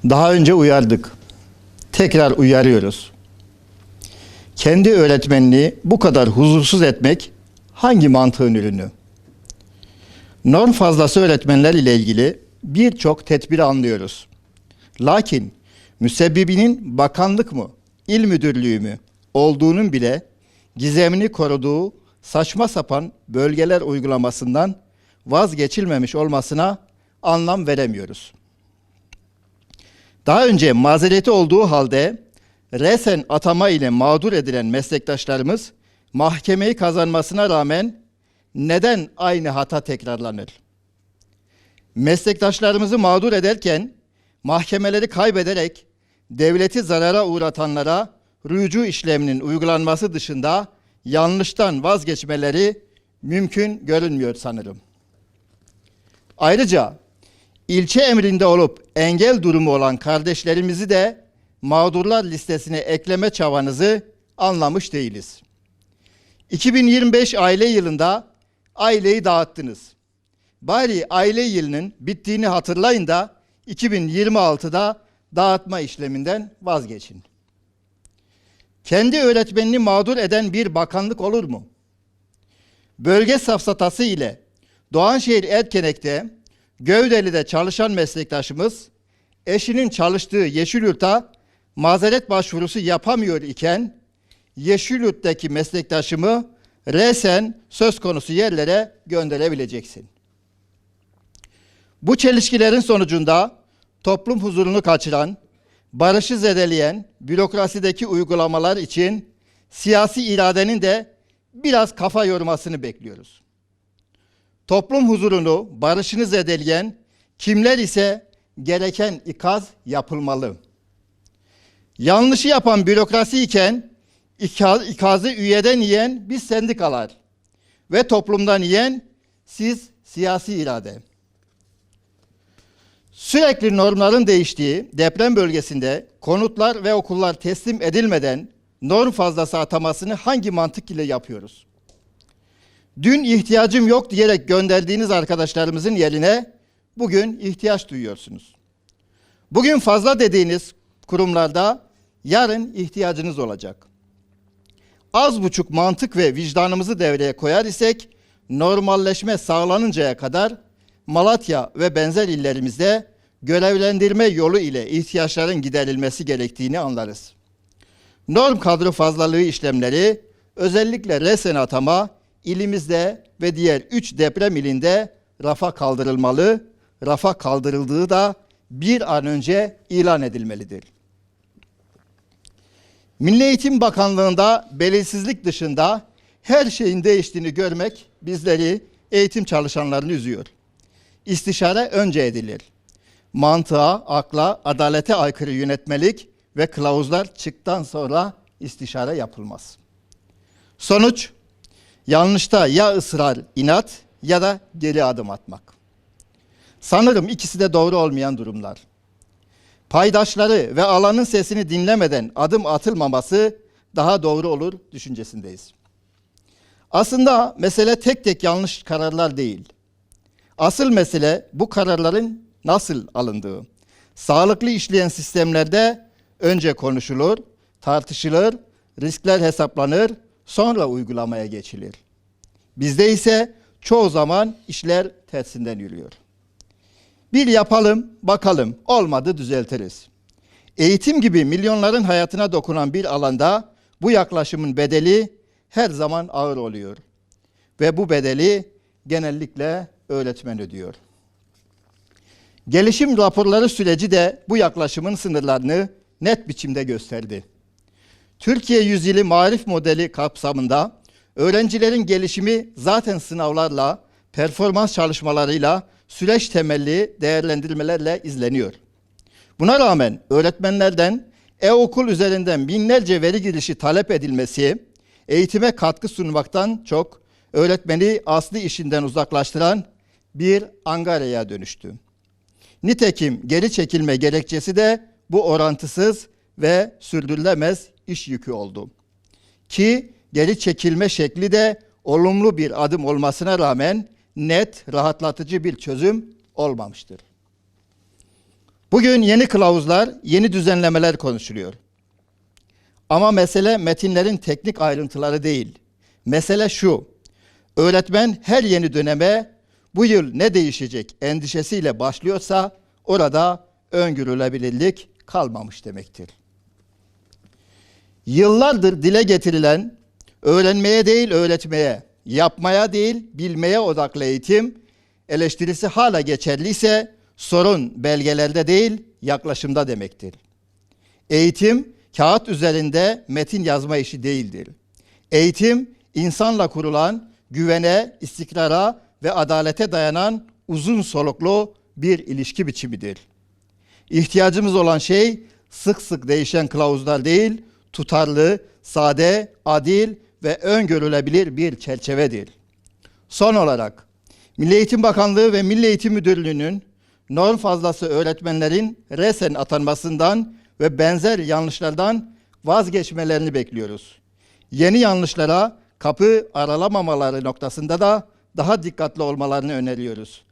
Daha önce uyardık. Tekrar uyarıyoruz. Kendi öğretmenini bu kadar huzursuz etmek hangi mantığın ürünü? Norm fazlası öğretmenler ile ilgili birçok tedbiri anlıyoruz. Lakin müsebbibinin bakanlık mı, il müdürlüğü mü olduğunun bile gizemini koruduğu saçma sapan bölgeler uygulamasından vazgeçilmemiş olmasına anlam veremiyoruz. Daha önce mazereti olduğu halde resen atama ile mağdur edilen meslektaşlarımız mahkemeyi kazanmasına rağmen neden aynı hata tekrarlanır? Meslektaşlarımızı mağdur ederken mahkemeleri kaybederek devleti zarara uğratanlara rücu işleminin uygulanması dışında yanlıştan vazgeçmeleri mümkün görünmüyor sanırım. Ayrıca ilçe emrinde olup engel durumu olan kardeşlerimizi de mağdurlar listesine ekleme çabanızı anlamış değiliz. 2025 aile yılında aileyi dağıttınız. Bari aile yılının bittiğini hatırlayın da 2026'da dağıtma işleminden vazgeçin. Kendi öğretmenini mağdur eden bir bakanlık olur mu? Bölge safsatası ile Doğanşehir Erkenek'te Gövdeli'de çalışan meslektaşımız eşinin çalıştığı Yeşilyurt'a mazeret başvurusu yapamıyor iken Yeşilyurt'taki meslektaşımı resen söz konusu yerlere gönderebileceksin. Bu çelişkilerin sonucunda toplum huzurunu kaçıran, barışı zedeleyen bürokrasideki uygulamalar için siyasi iradenin de biraz kafa yormasını bekliyoruz. Toplum huzurunu, barışını zedeleyen kimler ise gereken ikaz yapılmalı. Yanlışı yapan bürokrasi iken ikazı üyeden yiyen biz sendikalar ve toplumdan yiyen siz siyasi irade. Sürekli normların değiştiği deprem bölgesinde konutlar ve okullar teslim edilmeden norm fazlası atamasını hangi mantık ile yapıyoruz? Dün ihtiyacım yok diyerek gönderdiğiniz arkadaşlarımızın yerine bugün ihtiyaç duyuyorsunuz. Bugün fazla dediğiniz kurumlarda yarın ihtiyacınız olacak. Az buçuk mantık ve vicdanımızı devreye koyar isek normalleşme sağlanıncaya kadar Malatya ve benzer illerimizde görevlendirme yolu ile ihtiyaçların giderilmesi gerektiğini anlarız. Norm kadro fazlalığı işlemleri özellikle resen atama ilimizde ve diğer 3 deprem ilinde rafa kaldırılmalı, rafa kaldırıldığı da bir an önce ilan edilmelidir. Milli Eğitim Bakanlığı'nda belirsizlik dışında her şeyin değiştiğini görmek bizleri, eğitim çalışanlarını üzüyor. İstişare önce edilir. Mantığa, akla, adalete aykırı yönetmelik ve kılavuzlar çıktıktan sonra istişare yapılmaz. Sonuç, yanlışta ya ısrar, inat ya da geri adım atmak. Sanırım ikisi de doğru olmayan durumlar. Paydaşları ve alanın sesini dinlemeden adım atılmaması daha doğru olur düşüncesindeyiz. Aslında mesele tek tek yanlış kararlar değil. Asıl mesele bu kararların nasıl alındığı. Sağlıklı işleyen sistemlerde önce konuşulur, tartışılır, riskler hesaplanır, sonra uygulamaya geçilir. Bizde ise çoğu zaman işler tersinden yürüyor. Bir yapalım, bakalım, olmadı düzeltiriz. Eğitim gibi milyonların hayatına dokunan bir alanda bu yaklaşımın bedeli her zaman ağır oluyor. Ve bu bedeli genellikle öğretmen ödüyor. Gelişim raporları süreci de bu yaklaşımın sınırlarını net biçimde gösterdi. Türkiye Yüzyılı Marif Modeli kapsamında öğrencilerin gelişimi zaten sınavlarla, performans çalışmalarıyla, süreç temelli değerlendirmelerle izleniyor. Buna rağmen öğretmenlerden e-okul üzerinden binlerce veri girişi talep edilmesi, eğitime katkı sunmaktan çok öğretmeni aslı işinden uzaklaştıran bir angarya dönüştü. Nitekim geri çekilme gerekçesi de bu orantısız ve sürdürülemez iş yükü oldu. Ki geri çekilme şekli de olumlu bir adım olmasına rağmen net, rahatlatıcı bir çözüm olmamıştır. Bugün yeni kılavuzlar, yeni düzenlemeler konuşuluyor. Ama mesele metinlerin teknik ayrıntıları değil. Mesele şu: öğretmen her yeni döneme bu yıl ne değişecek endişesiyle başlıyorsa orada öngörülebilirlik kalmamış demektir. Yıllardır dile getirilen öğrenmeye değil öğretmeye, yapmaya değil bilmeye odaklı eğitim eleştirisi hala geçerliyse sorun belgelerde değil yaklaşımda demektir. Eğitim kağıt üzerinde metin yazma işi değildir. Eğitim insanla kurulan güvene, istikrara ve adalete dayanan uzun soluklu bir ilişki biçimidir. İhtiyacımız olan şey sık sık değişen kılavuzlar değil, tutarlı, sade, adil ve öngörülebilir bir çerçevedir. Son olarak Milli Eğitim Bakanlığı ve Milli Eğitim Müdürlüğü'nün norm fazlası öğretmenlerin resen atanmasından ve benzer yanlışlardan vazgeçmelerini bekliyoruz. Yeni yanlışlara kapı aralamamaları noktasında da daha dikkatli olmalarını öneriyoruz.